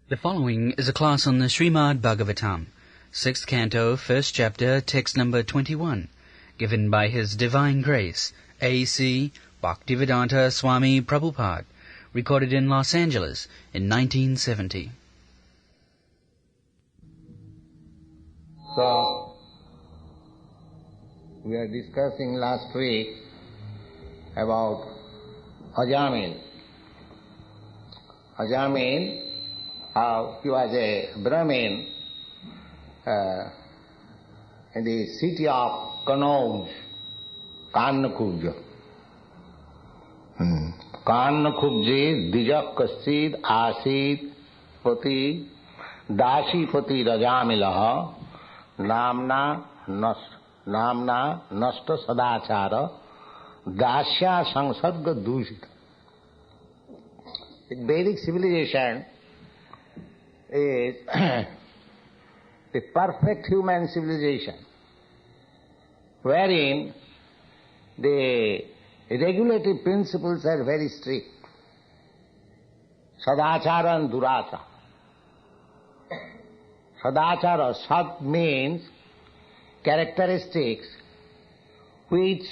The following is a class on the Srimad Bhagavatam, 6th Canto, 1st Chapter, text number 21, given by His Divine Grace, A.C. Bhaktivedanta Swami Prabhupada, recorded in Los Angeles in 1970. So, we are discussing last week about Ajamin. Ajamin, how he was a Brahmin in the city of Kanauj, Kannakuj. Kannakubji dijak kasid asid pati dashipati rajamilaha namna nasta sadachara dasya sangsarga dushita. The Vedic civilization is the perfect human civilization, wherein the regulative principles are very strict. Sadachara and durachara. Sadachara, sad means characteristics which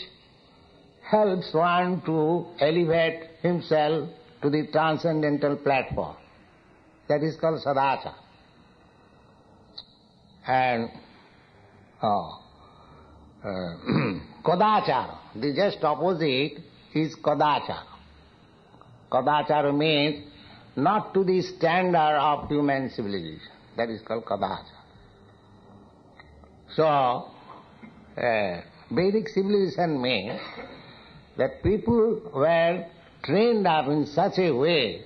helps one to elevate himself to the transcendental platform. That is called sadachara. And kadachara, the just opposite is kadachara. Kadachara means not to the standard of human civilization. That is called kadachara. So, Vedic civilization means that people were trained up in such a way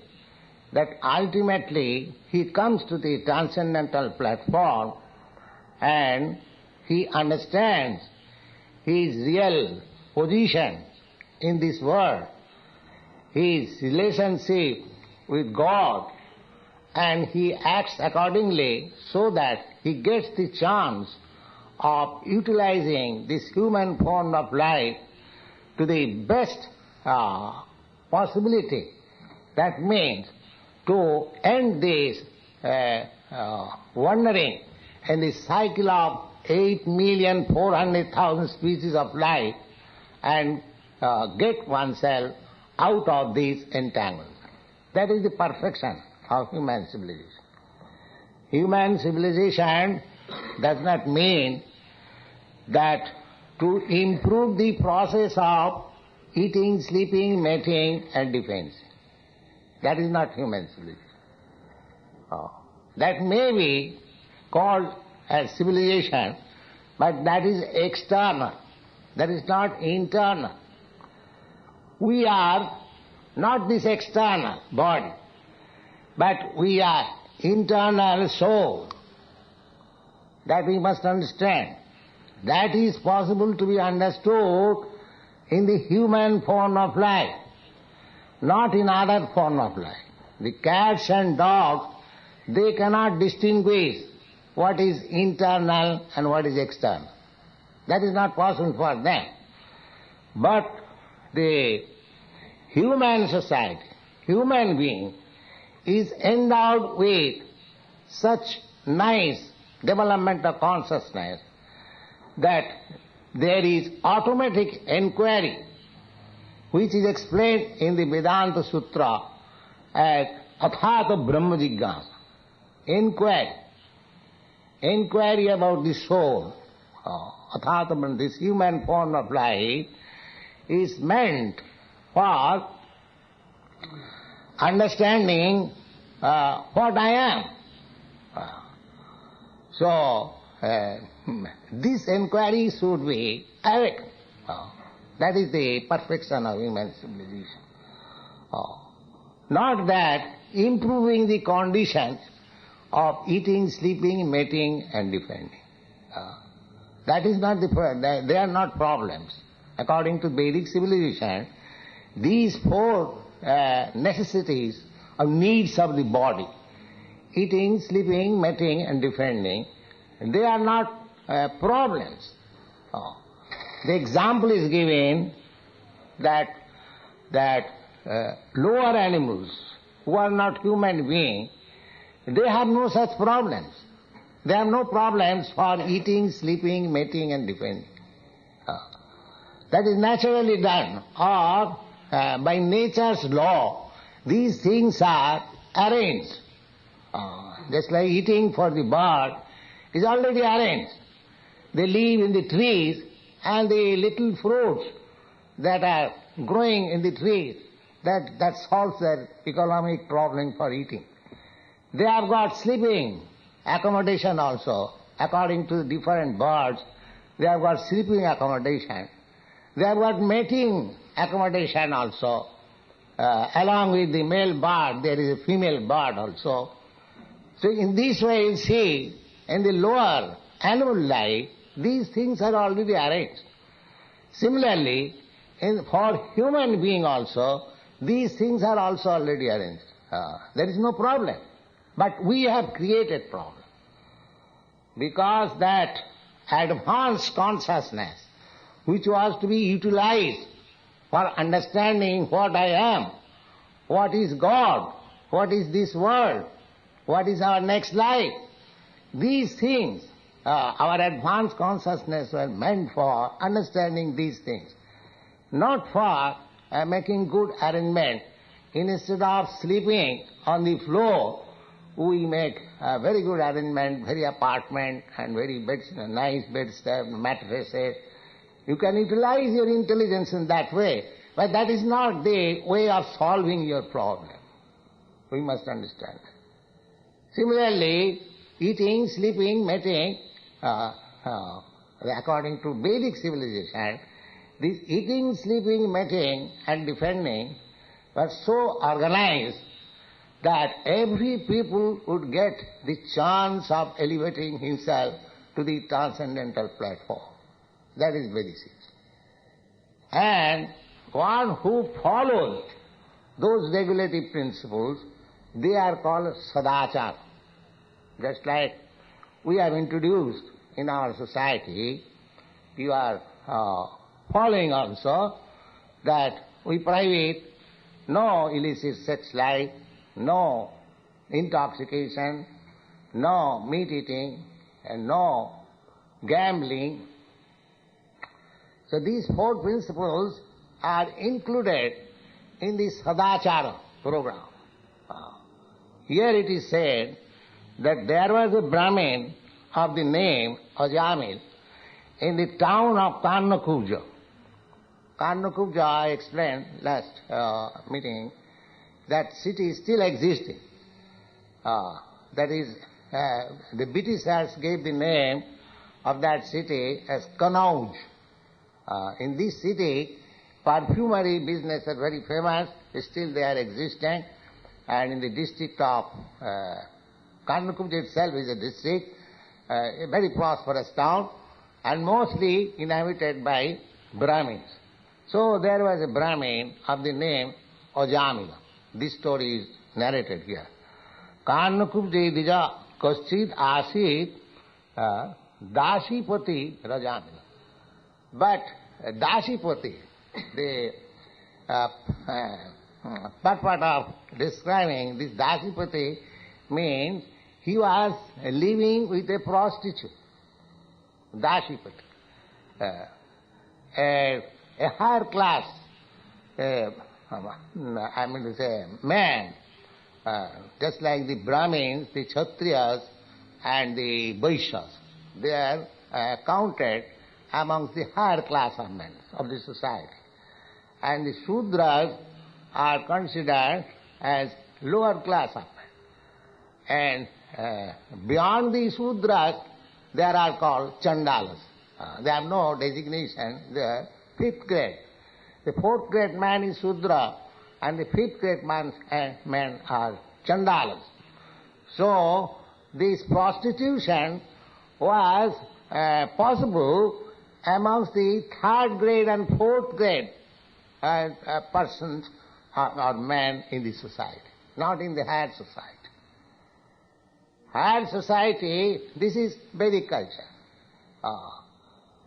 that ultimately he comes to the transcendental platform and he understands his real position in this world, his relationship with God, and he acts accordingly so that he gets the chance of utilizing this human form of life to the best possibility. That means to end this wandering in the cycle of 8,400,000 species of life and get oneself out of this entanglement. That is the perfection of human civilization. Human civilization does not mean that to improve the process of eating, sleeping, mating and defense. That is not human civilization. That may be called as civilization, but that is external. That is not internal. We are not this external body, but we are internal soul. That we must understand. That is possible to be understood in the human form of life, not in other form of life. The cats and dogs, they cannot distinguish what is internal and what is external. That is not possible for them. But the human society, human being, is endowed with such nice development of consciousness that there is automatic inquiry, which is explained in the Vedanta Sutra as Athata Brahma Jigyasa. Inquiry about the soul, Athata Brahma, this human form of life, is meant for understanding what I am. So, this inquiry should be awake. That is the perfection of human civilization. Not that improving the conditions of eating, sleeping, mating and defending. That is not they are not problems. According to Vedic civilization, these four necessities or needs of the body, eating, sleeping, mating and defending, they are not problems. The example is given that lower animals who are not human beings, They have no such problems. They have no problems for eating, sleeping, mating and defending. That is naturally done, or by nature's law, these things are arranged. Just like eating for the bird is already arranged. They live in the trees, and the little fruits that are growing in the trees, that solves their economic problem for eating. They have got sleeping accommodation also. According to different birds, they have got sleeping accommodation. They have got mating accommodation also. Along with the male bird, there is a female bird also. So in this way you see, in the lower animal life, these things are already arranged. Similarly, for human being also, these things are also already arranged. There is no problem. But we have created problem. Because that advanced consciousness, which was to be utilized for understanding what I am, what is God, what is this world, what is our next life, these things, our advanced consciousness was meant for understanding these things, not for making good arrangement. Instead of sleeping on the floor, we make a very good arrangement, very apartment and very nice bedstead, mattresses. You can utilize your intelligence in that way, but that is not the way of solving your problem. We must understand. Similarly, eating, sleeping, mating, according to Vedic civilization, this eating, sleeping, mating and defending were so organized that every people would get the chance of elevating himself to the transcendental platform. That is very serious. And one who follows those regulative principles, they are called sadachara. Just like we have introduced in our society, you are following also that we prohibit no illicit sex life, no intoxication, no meat eating, and no gambling. So these four principles are included in the Sadachara program. Here it is said that there was a Brahmin of the name Ajamil in the town of Karnakuja. Karnakuja, I explained last meeting, that city is still existing. That is, the Britishers gave the name of that city as Kanauj. In this city, perfumery business are very famous, still they are existing, and in the district of Karnakuj itself is a district, a very prosperous town, and mostly inhabited by Brahmins. So there was a Brahmin of the name Ajamila. This story is narrated here. Karnakubje dija kaschid asit Dashipati Rajamila. But Dashipati, the purport of describing this Dashipati means he was living with a prostitute. Dashipati. A higher class, I mean to say, man, just like the Brahmins, the Kshatriyas and the Vaishyas, they are counted amongst the higher class of men of the society. And the Shudras are considered as lower class of men. And beyond the Shudras, they are called Chandalas. They have no designation, they are fifth grade. The fourth grade man is Shudra, and the fifth grade men are Chandalas. So, this prostitution was possible amongst the third grade and fourth grade persons or men in the society, not in the higher society. Higher society, this is Vedic culture.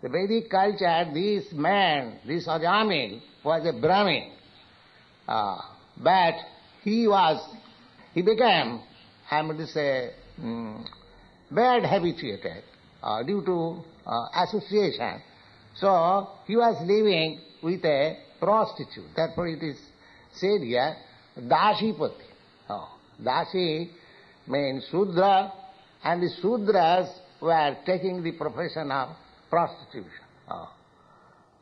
The Vedic culture, this man, this Ajamil, was a Brahmin, but he became bad habituated due to association. So he was living with a prostitute. Therefore it is said here, Dashipati. Dashi means Sudra, and the Sudras were taking the profession of prostitution.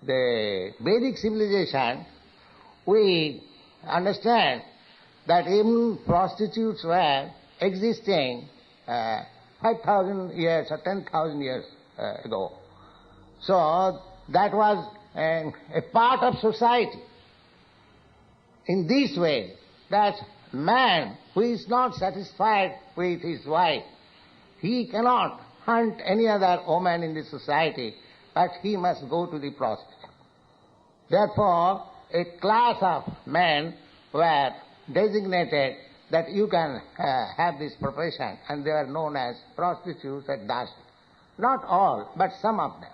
The Vedic civilization, we understand that even prostitutes were existing 5,000 years or 10,000 years ago. So that was a part of society. In this way, that man who is not satisfied with his wife, he cannot hunt any other woman in the society, but he must go to the prostitute. Therefore, a class of men were designated that you can have this profession, and they are known as prostitutes at Dashi. Not all, but some of them.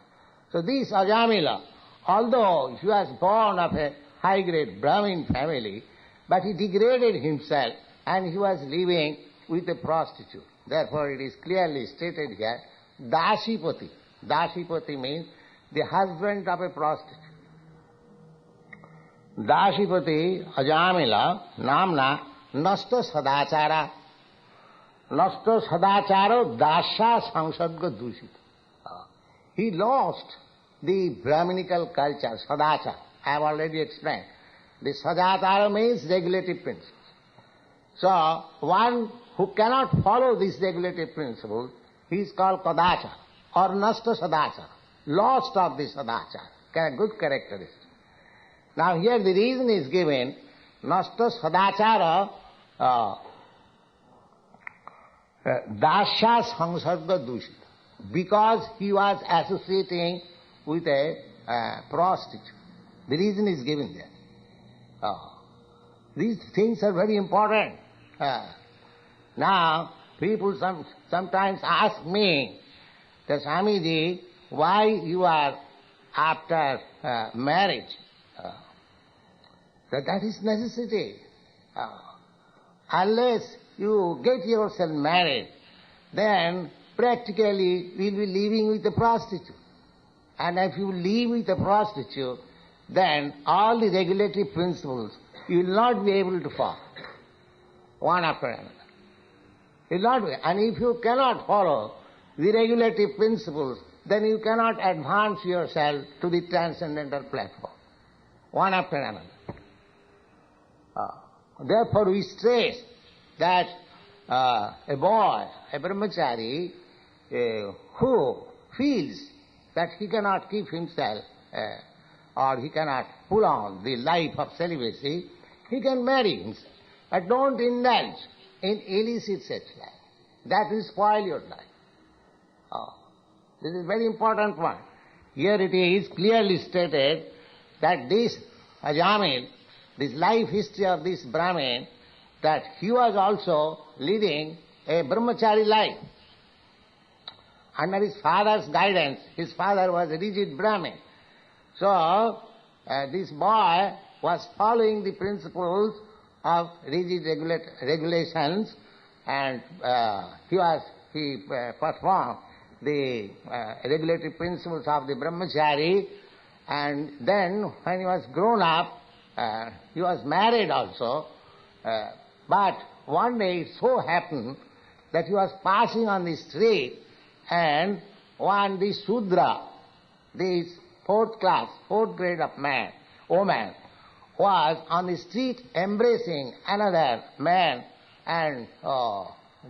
So this Ajamila, although he was born of a high-grade Brahmin family, but he degraded himself and he was living with a prostitute. Therefore it is clearly stated here, Dashipati. Dashipati means the husband of a prostitute. Dashipati Ajamila namna nasta sadachara. Nasta sadacharo dasha sangsarga dushita. He lost the Brahminical culture, sadachara. I have already explained. The sadachara means regulative principles. So one who cannot follow these regulative principles, he is called kadachara or nasta sadachara, lost of the sadachara, good characteristic. Now here the reason is given, nasta sadachara dasha sangsarga dushita, because he was associating with a prostitute. The reason is given there. These things are very important. Now, people sometimes ask me, that Swamiji, why you are after marriage? That is necessity. Unless you get yourself married, then practically you will be living with a prostitute. And if you live with a prostitute, then all the regulatory principles you will not be able to follow, one after another. You will not be. And if you cannot follow the regulatory principles, then you cannot advance yourself to the transcendental platform, one after another. Therefore we stress that a boy, a brahmachari, who feels that he cannot keep himself or he cannot pull on the life of celibacy, he can marry himself. But don't indulge in illicit sex life. That will spoil your life. This is a very important one. Here it is clearly stated that this Ajamil, this life history of this Brahmin, that he was also leading a brahmachari life. Under his father's guidance, his father was a rigid Brahmin. So, this boy was following the principles of rigid regulations, and he performed the regulatory principles of the brahmachari, and then when he was grown up, he was married also, but one day it so happened that he was passing on the street, and one, the Sudra, this fourth grade of woman, was on the street embracing another man, and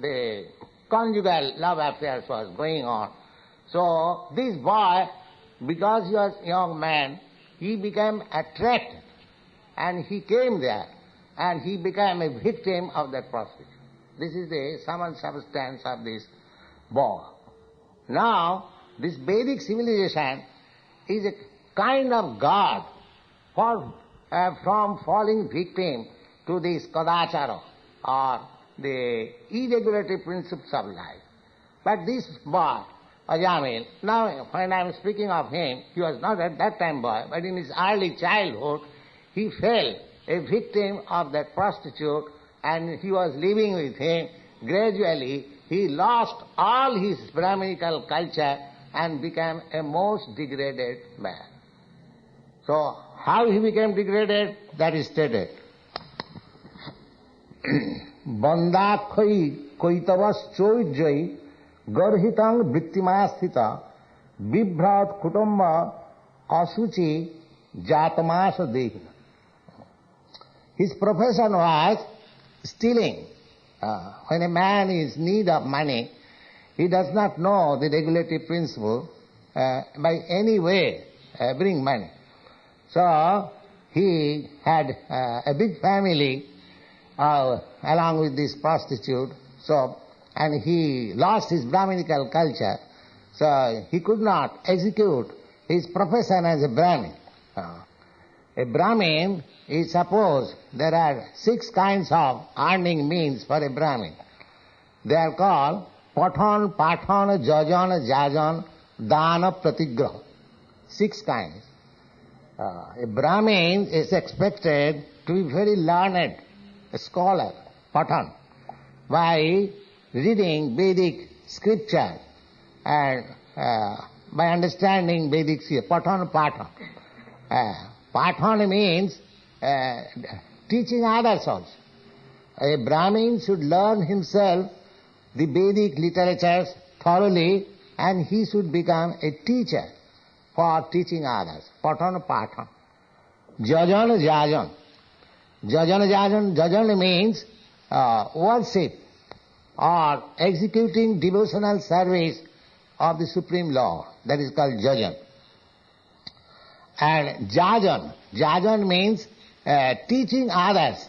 the conjugal love affairs was going on. So this boy, because he was a young man, he became attracted, and he came there, and he became a victim of that prostitution. This is the sum and substance of this boy. Now, this Vedic civilization is a kind of guard from falling victim to this kadachara or the irregulatory principles of life. But this boy, Ajamil, now when I am speaking of him, he was not at that time boy, but in his early childhood, he fell a victim of that prostitute, and he was living with him, gradually he lost all his Brahminical culture and became a most degraded man. So, how he became degraded, that is stated. Bandakhoi koitavas choijai garhitang vrittimastita vibhrat kutumba asuchi jatamasa dehina. His profession was stealing. When a man is in need of money, he does not know the regulative principle by any way bring money. So he had a big family along with this prostitute, and he lost his Brahminical culture, so he could not execute his profession as a Brahmin. A Brahmin is, suppose there are 6 kinds of earning means for a Brahmin. They are called Pathan, Pathan, Jajan, Jajan, Dana, Pratigraha. 6 kinds. A Brahmin is expected to be very learned, a scholar, Pathan, by reading Vedic scripture and by understanding Vedic scripture. Pathan, Pathan. Pathan means teaching others also. A Brahmin should learn himself the Vedic literatures thoroughly, and he should become a teacher for teaching others. Pathan, Pathan. Jajan, Jajan. Jajan, Jajan. Jajan means worship or executing devotional service of the Supreme Lord. That is called Jajan. And Jajan. Jajan means teaching others,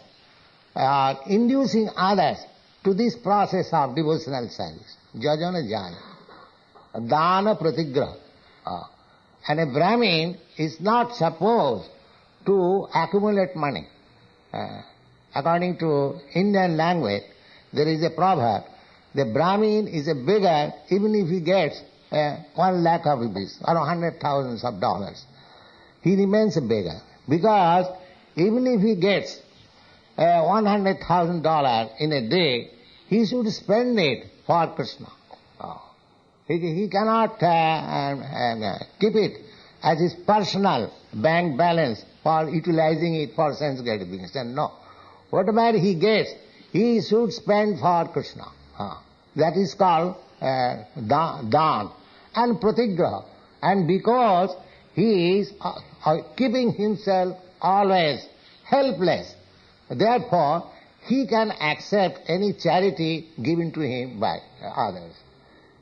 inducing others to this process of devotional service. Jajana Jana. Dana Pratigraha. And a Brahmin is not supposed to accumulate money. According to Indian language, there is a proverb, the Brahmin is a beggar even if he gets 1 lakh of rupees or $100,000. He remains a beggar. Because even if he gets $100,000 in a day, he should spend it for Krishna. He cannot keep it as his personal bank balance for utilizing it for sense gratification. No. Whatever he gets, he should spend for Krishna. That is called dan and pratigraha. And because he is keeping himself always helpless, therefore he can accept any charity given to him by others.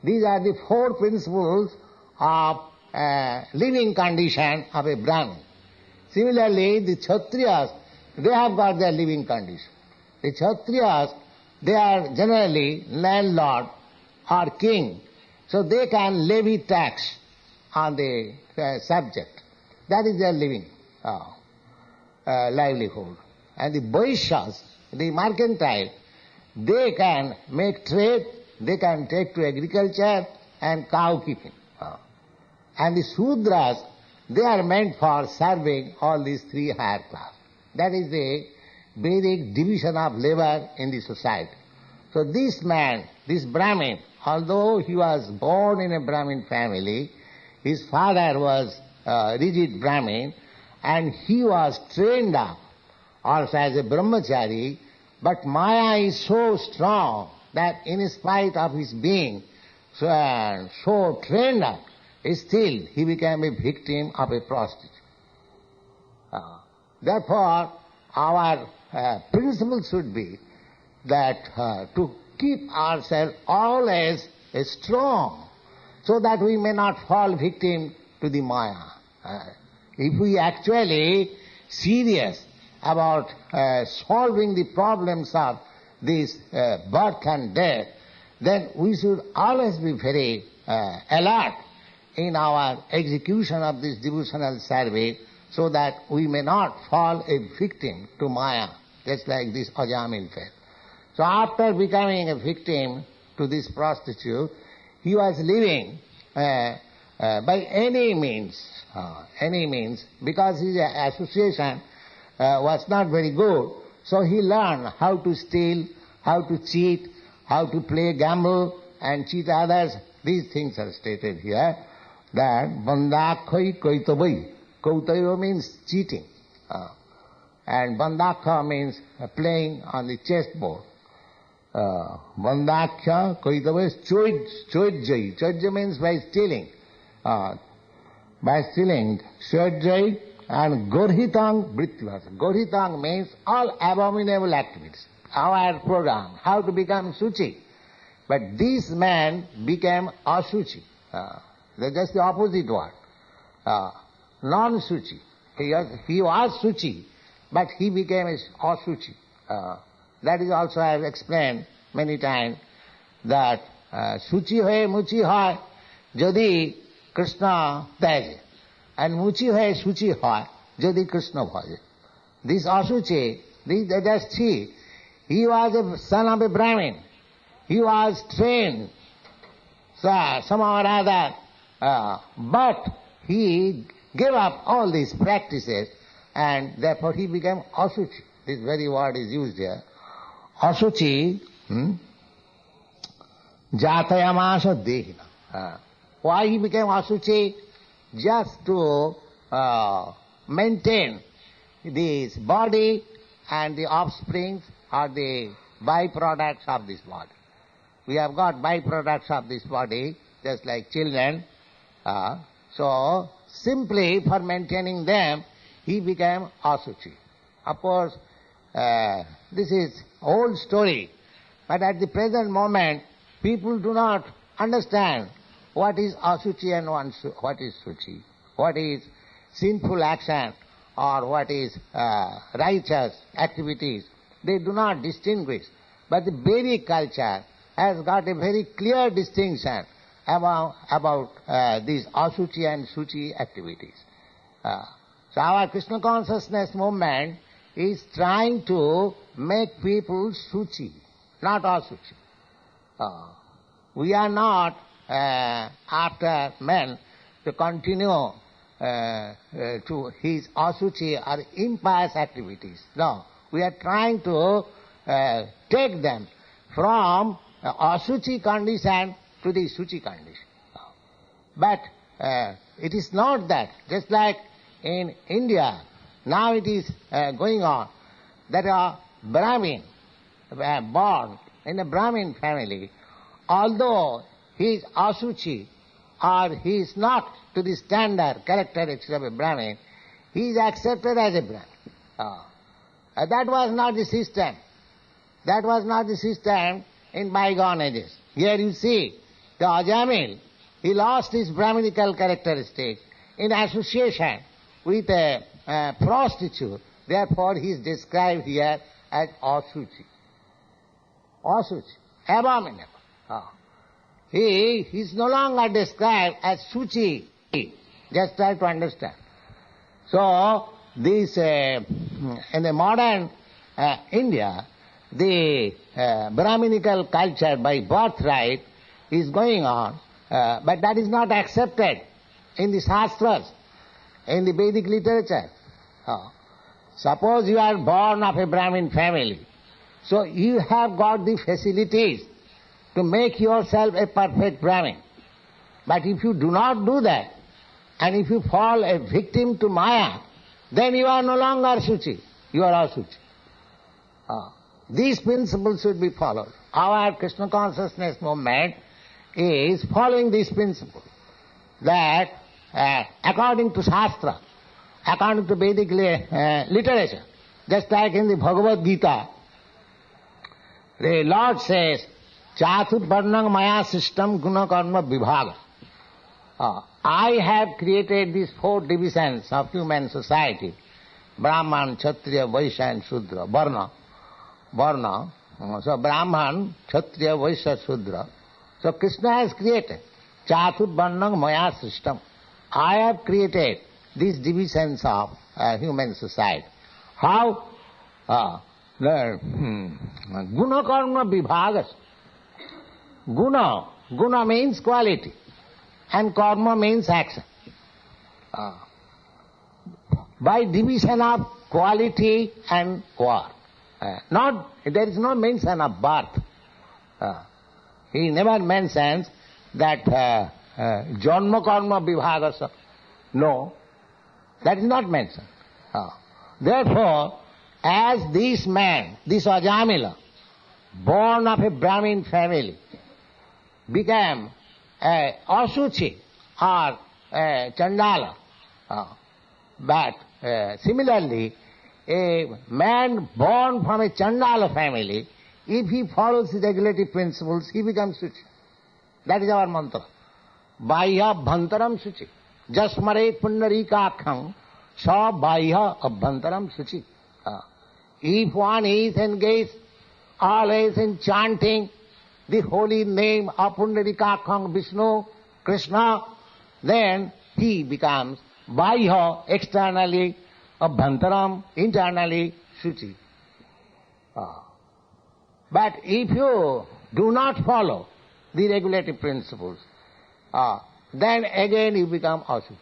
These are the 4 principles of living condition of a Brahmin. Similarly, the Kshatriyas, they have got their living condition. The Kshatriyas, they are generally landlord or king, so they can levy tax on the subject. That is their living livelihood. And the Vaishyas, the mercantile, they can make trade, they can take to agriculture and cow keeping. And the Sudras, they are meant for serving all these 3 higher classes. That is the Vedic division of labor in the society. So this man, this Brahmin, although he was born in a Brahmin family, his father was a rigid Brahmin, and he was trained up also as a brahmachari, but Maya is so strong that in spite of his being so trained up, still he became a victim of a prostitute. Therefore, our principle should be that to keep ourselves always strong, so that we may not fall victim to the Maya. If we actually serious about solving the problems of this birth and death, then we should always be very alert in our execution of this devotional service, so that we may not fall a victim to Maya, just like this Ajamin fell. So after becoming a victim to this prostitute, he was living by any means, because his association was not very good. So he learned how to steal, how to cheat, how to play gamble and cheat others. These things are stated here. That bandhakhoi kaitabai. Kaitaya means cheating. And bandhakha means playing on the chessboard. Bandhakhya kaitabai is choidjai. Choidjai means by stealing. By stealing, choidjai. And gorhitang brityavasa. Gorhitang means all abominable activities. Our program, how to become suchi. But this man became asuchi. That's just the opposite word. Non-suchi. He was suchi, but he became asuchi. That is also I have explained many times that suchi hoye muchi hoy jodi Krishna teje. And muchi hoye suchi hoy jodi Krishna bhaje. This asuchi, just see, he was a son of a Brahmin. He was trained somehow or other, but he gave up all these practices and therefore he became asuchi. This very word is used here. Asuchi, jatayamasa dehina. Why he became asuchi? Just to maintain this body and the offsprings or the byproducts of this body. We have got byproducts of this body, just like children. So, simply for maintaining them, he became asuchi. Of course, this is old story, but at the present moment, people do not understand what is asuchi and what is suchi, what is sinful action or what is righteous activities. They do not distinguish. But the Vedic culture has got a very clear distinction about these asuchi and suchi activities. So our Krishna consciousness movement is trying to make people suchi, not asuchi. We are not after men to continue to his asuchi or impious activities. No, we are trying to take them from asuchi condition to the suchi condition. But it is not that. Just like in India, now it is going on, that a Brahmin born in a Brahmin family, although he is asuchi or he is not to the standard characteristics of a Brahmin, he is accepted as a Brahmin. That was not the system. That was not the system in bygone ages. Here you see, the Ajamil, he lost his Brahminical characteristics in association with a prostitute. Therefore he is described here as asuchi. Asuchi, abominable. He is no longer described as suchi. Just try to understand. So, this in the modern India, the Brahminical culture by birthright is going on, but that is not accepted in the Shastras, in the Vedic literature. Suppose you are born of a Brahmin family, so you have got the facilities to make yourself a perfect Brahmin. But if you do not do that, and if you fall a victim to Maya, then you are no longer suchi, you are asuchi. These principles should be followed. Our Krishna consciousness movement is following this principle, that according to Shastra, according to Vedic literature, just like in the Bhagavad Gita, the Lord says, Chatur Varnang Maya System Guna Karma Vibhaga. I have created these 4 divisions of human society, Brahman, Kshatriya, Vaishya and Shudra, Varna. So Brahman, Kshatriya, Vaishya, Shudra. So Krishna has created Chatur Varnang Maya System. I have created these divisions of human society. How? Guna Karma Vibhagas. Guna means quality, and karma means action. By division of quality and work. There is no mention of birth. He never mentions that janma karma vibhagasa. No, that is not mentioned. Therefore, as this man, this Ajamila, born of a Brahmin family, became a Asuchi or a Chandala, but similarly, a man born from a Chandala family, if he follows the regulative principles, he becomes Suchi. That is our mantra. Bahya bhantaram Suchi. Jasmare pundarikakham sa bahya abhantaram Suchi. If one is engaged always in chanting the holy name of Pundarikakham Vishnu, Krishna, then he becomes bahya, externally abhantaram, internally Suchi. But if you do not follow the regulative principles, then again you become Asuchi.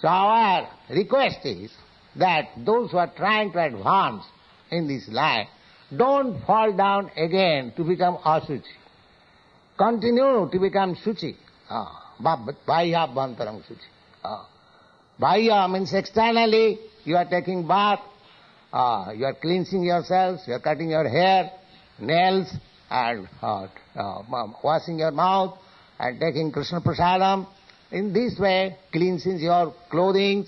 So our request is that those who are trying to advance in this life, don't fall down again to become Asuchi. Continue to become Suchi. Bahya bhantaram Suchi. Bahya means externally you are taking bath, you are cleansing yourselves, you are cutting your hair, nails, and washing your mouth, and taking Krishna prasadam. In this way, cleansing your clothing,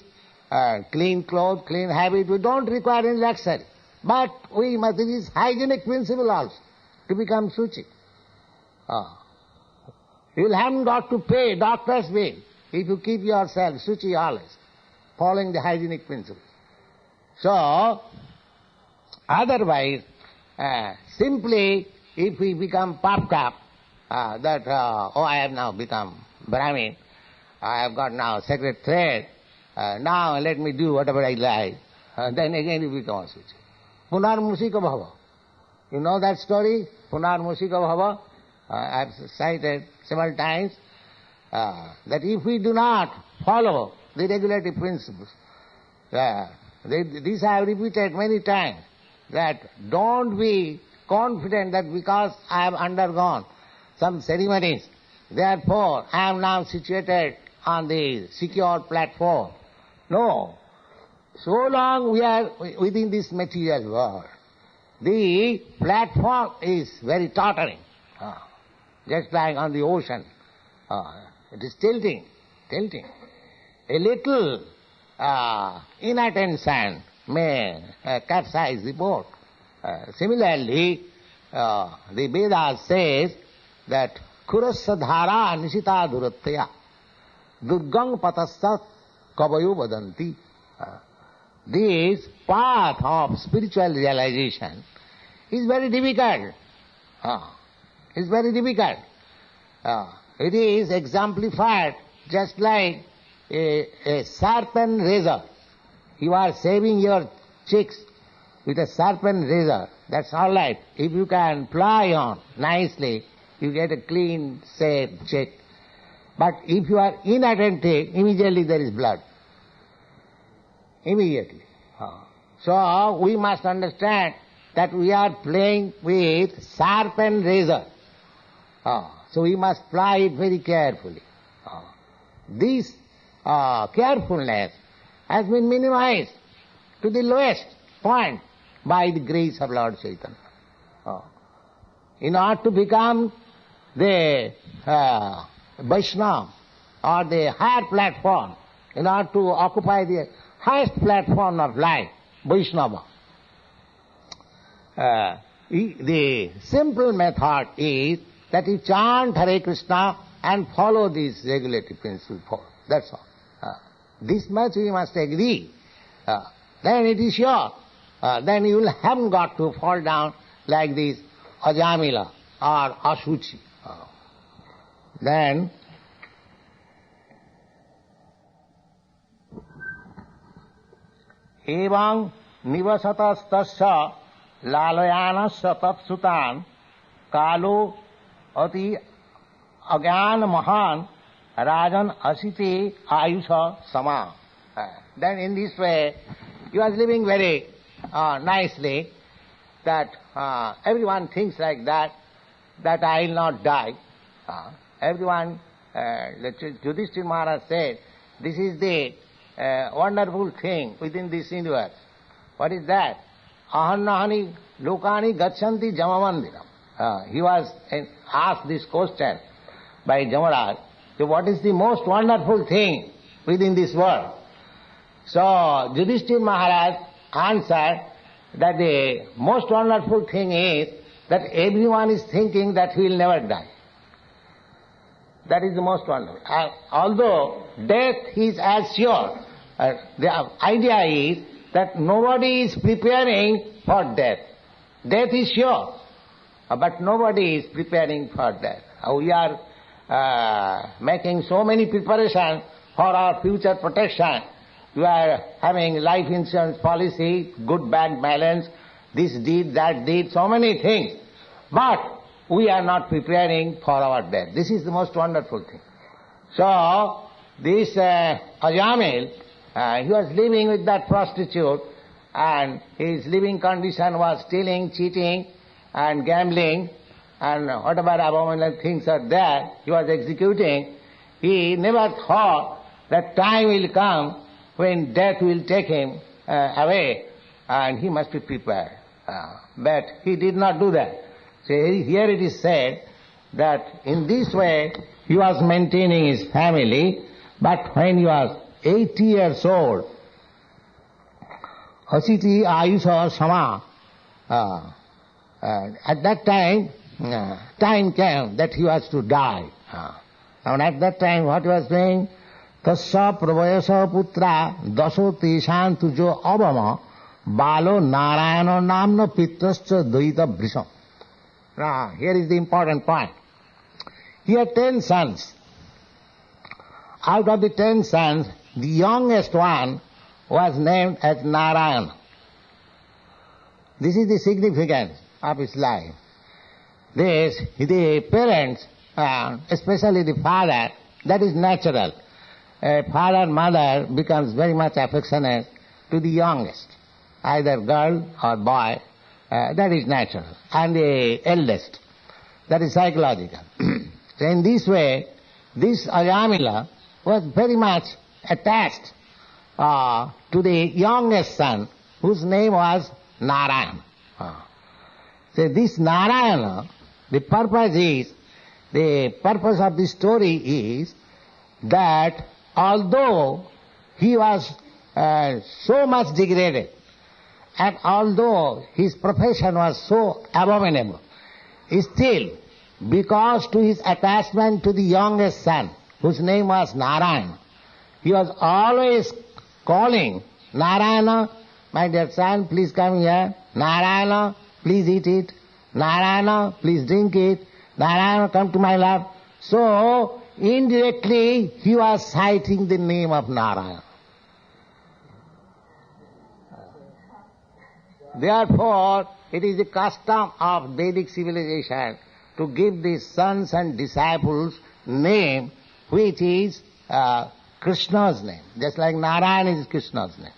clean clothes, clean habit. We don't require any luxury. But we must, it is hygienic principle also, to become Suchi. You haven't got to pay doctor's bill if you keep yourself Suchi always, following the hygienic principles. So, otherwise, simply if we become puffed up, that, I have now become Brahmin, I have got now sacred thread, now let me do whatever I like, then again you become Asuchi. Punar Musika Bhava. You know that story? Punar Musika Bhava? I have cited several times, that if we do not follow the regulative principles, this I have repeated many times, that don't be confident that because I have undergone some ceremonies, therefore I am now situated on the secure platform. No. So long we are within this material world, the platform is very tottering, just like on the ocean. It is tilting. A little inattention may capsize the boat. Similarly, the Vedas says that Kurasya dhara nishita duratya durgang patasat kavayo vadanti. This path of spiritual realization is very difficult. It is exemplified just like a serpent razor. You are shaving your cheeks with a serpent razor. That's all right. If you can ply on nicely, you get a clean, shaved cheek. But if you are inattentive, immediately there is blood. Immediately. So we must understand that we are playing with serpent razor. So we must ply it very carefully. This carefulness has been minimized to the lowest point by the grace of Lord Chaitanya. In order to become the Vaishnava or the higher platform, in order to occupy the highest platform of life, Vaishnava, the simple method is that you chant Hare Krishna and follow these regulative principles. That's all. This much we must agree. Then it is sure. Then you haven't got to fall down like this Ajamila or Asuchi. Then Evam nivasatastasya lalayanasya tatsutan kalu ati agyan mahan rajan asite ayusha sama. Then in this way, he was living very nicely, that everyone thinks like that I will not die. Everyone, Yudhishthira Maharaj said, this is the wonderful thing within this universe. What is that? Ahannahani lokani gachanti jamamandiram. He was asked this question by Jamaraj. So what is the most wonderful thing within this world? So Yudhishthira Maharaj answered that the most wonderful thing is that everyone is thinking that he will never die. That is the most wonderful. Although death is as sure, the idea is that nobody is preparing for death. Death is sure, but nobody is preparing for death. We are making so many preparations for our future protection. We are having life insurance policy, good bank balance, this deed, that deed, so many things. But we are not preparing for our death. This is the most wonderful thing. So, this Ajamil, he was living with that prostitute, and his living condition was stealing, cheating, and gambling, and whatever abominable things are there, he was executing. He never thought that time will come when death will take him away, and he must be prepared. But he did not do that. So here it is said that in this way he was maintaining his family, but when he was 80 years old, Asiti Ayusha Sama, at that time, time came that he was to die. And at that time what he was saying, Tasya Prabhayasa Putra Daso Teshan Tujo Abama Balo Narayana Namna Pitrascha Dvaita Brisam. Now, here is the important point. He had 10 sons. Out of the 10 sons, the youngest one was named as Narayana. This is the significance of his life. The parents, especially the father, that is natural. A father and mother becomes very much affectionate to the youngest, either girl or boy. That is natural. And the eldest, that is psychological. So in this way, this Ajamila was very much attached to the youngest son, whose name was Narayana. So this Narayana, the purpose of this story is that although he was so much degraded, and although his profession was so abominable, still, because to his attachment to the youngest son, whose name was Narayana, he was always calling, Narayana, my dear son, please come here. Narayana, please eat it. Narayana, please drink it. Narayana, come to my love. So, indirectly, he was citing the name of Narayana. Therefore, it is the custom of Vedic civilization to give the sons and disciples name which is Krishna's name, just like Narayana is Krishna's name.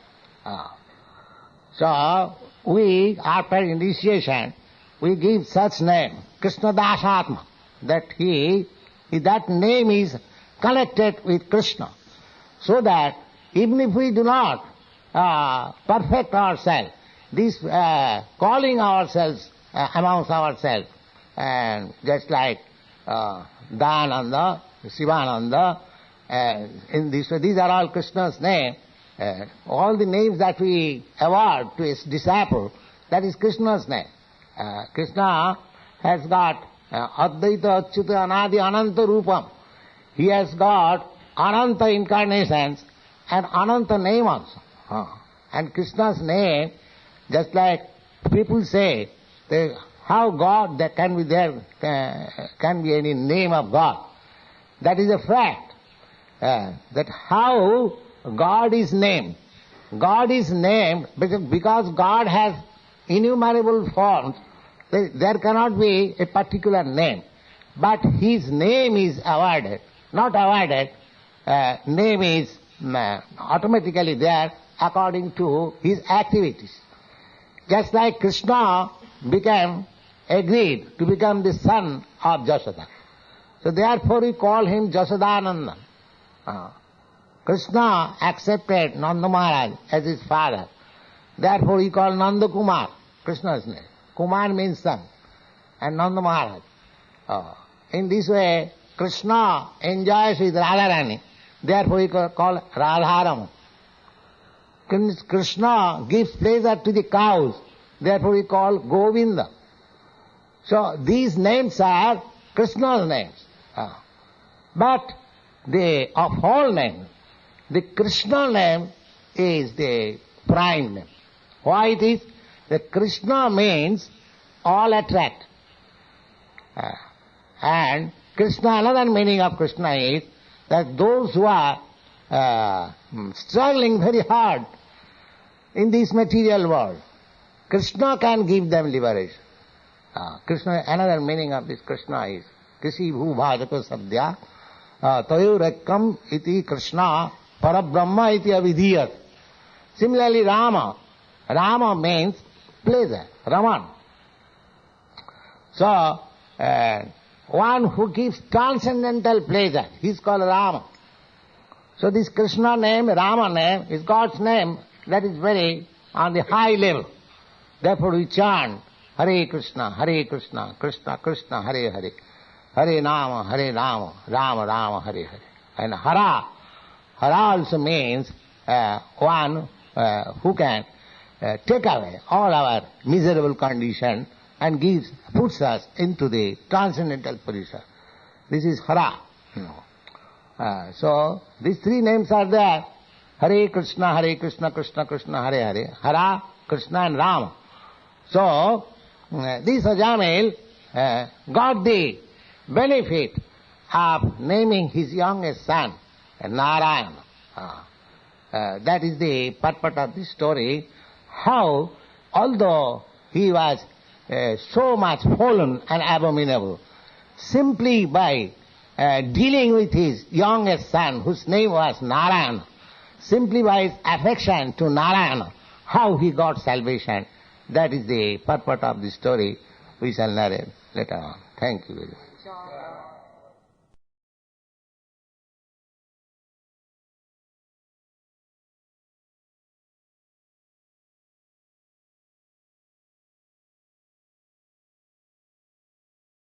So, we, after initiation, we give such name, Krishna Dasatma, that name is connected with Krishna, so that even if we do not perfect ourselves, this calling ourselves amongst ourselves, and just like Dayananda, Sivananda, in this way, these are all Krishna's name. All the names that we award to his disciple, that is Krishna's name. Krishna has got Advaita Achyuta Anadi Ananta Rupam. He has got Ananta incarnations and Ananta name also. And Krishna's name, just like people say, how God there can be any name of God. That is a fact. That how God is named. God is named because God has innumerable forms. There cannot be a particular name. But His name is awarded. Not awarded. Name is automatically there according to His activities. Just like Krishna agreed to become the son of Jasoda. So therefore we call him Jasodananda. Krishna accepted Nanda Maharaj as his father. Therefore he called Nanda Kumar, Krishna's name. Kumar means son. And Nanda Maharaj. In this way, Krishna enjoys with Radharani. Therefore he called Radharam. Krishna gives pleasure to the cows. Therefore he called Govinda. So these names are Krishna's names. But of all names, the Krishna name is the prime name. Why it is? The Krishna means all attract. And Krishna, another meaning of Krishna is that those who are struggling very hard in this material world, Krishna can give them liberation. Krishna, another meaning of this Krishna is Krisi bhu bhajaka sabdya tayo rekam iti Krishna parabrahma iti avidhiyat. Similarly, Rama means pleasure, Raman. So, one who gives transcendental pleasure, he is called Rama. So this Krishna name, Rama name, is God's name that is very on the high level. Therefore we chant Hare Krishna, Krishna Krishna, Hare Hare, Hare Rama, Rama Rama, Hare Hare. And Hara also means one who can take away all our miserable condition and puts us into the transcendental position. This is Hara. So these three names are there. Hare Krishna, Krishna Krishna, Hare Hare. Hara, Krishna and Rama. So this Ajamil got the benefit of naming his youngest son Narayana. That is the purport of this story. How, although he was so much fallen and abominable, simply by dealing with his youngest son, whose name was Narayana, simply by his affection to Narayana, how he got salvation. That is the purport of the story. We shall narrate later on. Thank you very much.